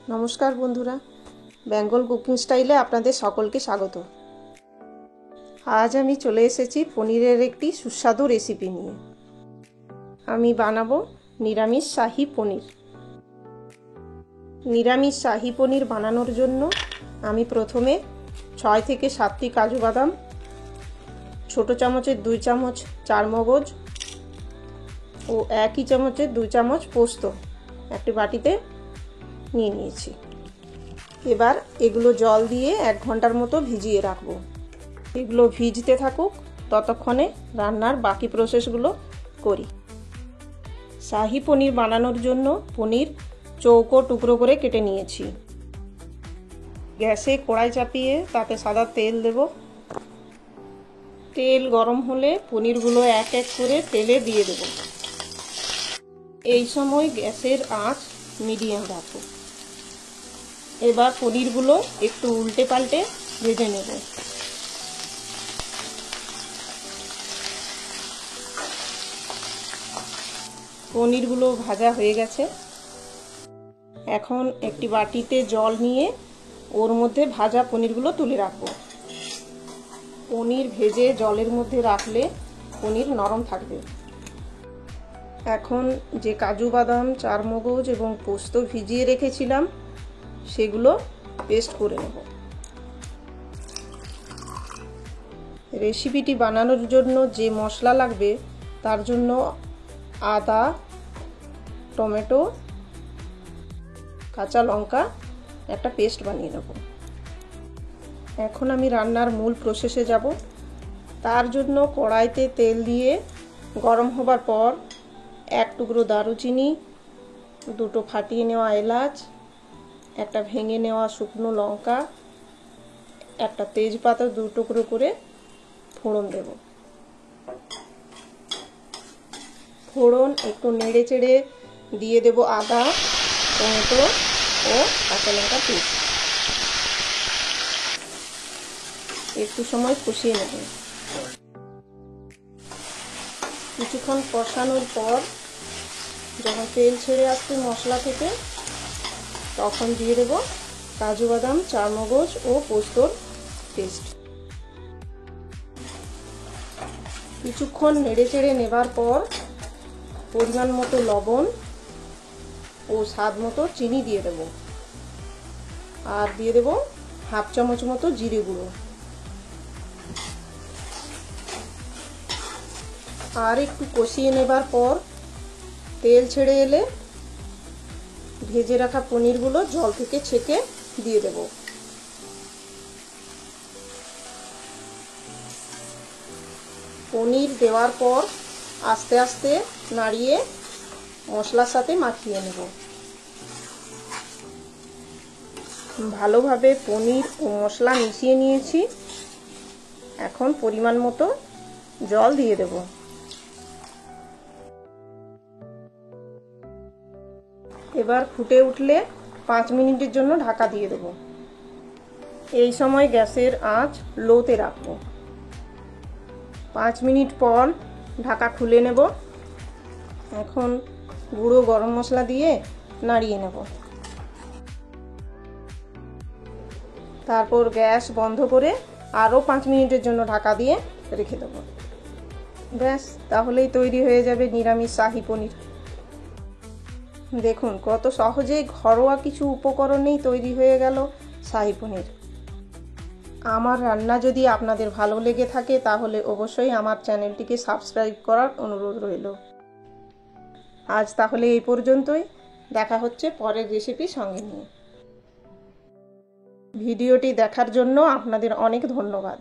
নমস্কার বন্ধুরা, বেঙ্গল কুকিং স্টাইলে আপনাদের সকলকে স্বাগত। আজ আমি চলে এসেছি পনিরের একটি সুস্বাদু রেসিপি নিয়ে। আমি বানাবো নিরামিষ শাহী পনির। নিরামিষ শাহী পনির বানানোর জন্য আমি প্রথমে 6 থেকে 7টি কাজু বাদাম, ছোট চামচের 2 চামচ চারমগজ ও একই চামচের 2 চামচ পোস্ত একটি বাটিতে নিয়ে নিয়েছি। এবার এগুলো জল দিয়ে 1 ঘন্টার মতো ভিজিয়ে রাখবো। এগুলো ভিজতে থাকুক, ততক্ষণে রান্নার বাকি প্রসেসগুলো করি। শাহী পনির বানানোর জন্য পনির চৌকো টুকরো করে কেটে নিয়েছি। গ্যাসে কড়াই চাপিয়ে তাতে সাদা তেল দেব। তেল গরম হলে পনিরগুলো এক এক করে তেলে দিয়ে দেব। এই সময় গ্যাসের আঁচ মিডিয়াম রাখবো। এবার পনিরগুলো একটু উল্টে পাল্টে ভেজে নেব। পনিরগুলো ভাজা হয়ে গেছে। এখন একটি বাটিতে জল নিয়ে ওর মধ্যে ভাজা পনিরগুলো তুলে রাখবো। পনির ভেজে জলের মধ্যে রাখলে পনির নরম থাকবে। এখন যে কাজু বাদাম, চারমগজ এবং পোস্ত ভিজিয়ে রেখেছিলাম সেগুলো পেস্ট করে নেব। রেসিপিটি বানানোর জন্য যে মশলা লাগবে তার জন্য আদা, টমেটো, কাঁচা লঙ্কা একটা পেস্ট বানিয়ে নেব। এখন আমি রান্নার মূল প্রসেসে যাব। তার জন্য কড়াইতে তেল দিয়ে গরম হবার পর 1 টুকরো দারুচিনি, 2টো ফাটিয়ে নেওয়া এলাচ, একটা ভেঙে নেওয়া শুকনো লঙ্কা, একটা তেজপাতা 2 টুকরো করে ফোড়ন দেব। ফোড়ন একটু নেড়ে চেড়ে দিয়ে দেব আদা, টমেটো ও কাঁচা লঙ্কা পেস্ট। একটু সময় কষিয়ে নেব। কিছুক্ষণ কষানোর পর যখন তেল ছেড়ে আসবে মশলা থেকে, তখন দিয়ে দেব কাজু বাদাম, চারমগজ ও পোস্তর পেস্ট। কিছুক্ষণ নেড়ে চেড়ে নেবার পর পরিমাণ মতো লবণ ও স্বাদ মতো চিনি দিয়ে দেব। আর দিয়ে দেব 1/2 চামচ মতো জিরে গুঁড়ো। আর একটু কষিয়ে নেবার পর তেল ছেড়ে এলে ভেজে রাখা পনিরগুলো জল থেকে ছেঁকে দিয়ে দেব। পনির দেওয়ার পর আস্তে আস্তে নাড়িয়ে মশলার সাথে মাখিয়ে নেব। ভালোভাবে পনির ও মশলা মিশিয়ে নিয়েছি। এখন পরিমাণ মতো জল দিয়ে দেব। এবার ফুটে উঠলে 5 মিনিটের জন্য ঢাকা দিয়ে দেব। এই সময় গ্যাসের আঁচ লোতে রাখবো। 5 মিনিট পর ঢাকা খুলে নেব। এখন গুঁড়ো গরম মশলা দিয়ে নাড়িয়ে নেব। তারপর গ্যাস বন্ধ করে আরও 5 মিনিটের জন্য ঢাকা দিয়ে রেখে দেব। ব্যাস, তাহলেই তৈরি হয়ে যাবে নিরামিষ শাহী পনির। দেখুন কত সহজেই ঘরোয়া কিছু উপকরণেই তৈরি হয়ে গেল শাহী পনির। আমার রান্না যদি আপনাদের ভালো লেগে থাকে তাহলে অবশ্যই আমার চ্যানেলটিকে সাবস্ক্রাইব করার অনুরোধ রইল। আজ তাহলে এই পর্যন্তই। দেখা হচ্ছে পরের রেসিপি সঙ্গে নিয়ে। ভিডিওটি দেখার জন্য আপনাদের অনেক ধন্যবাদ।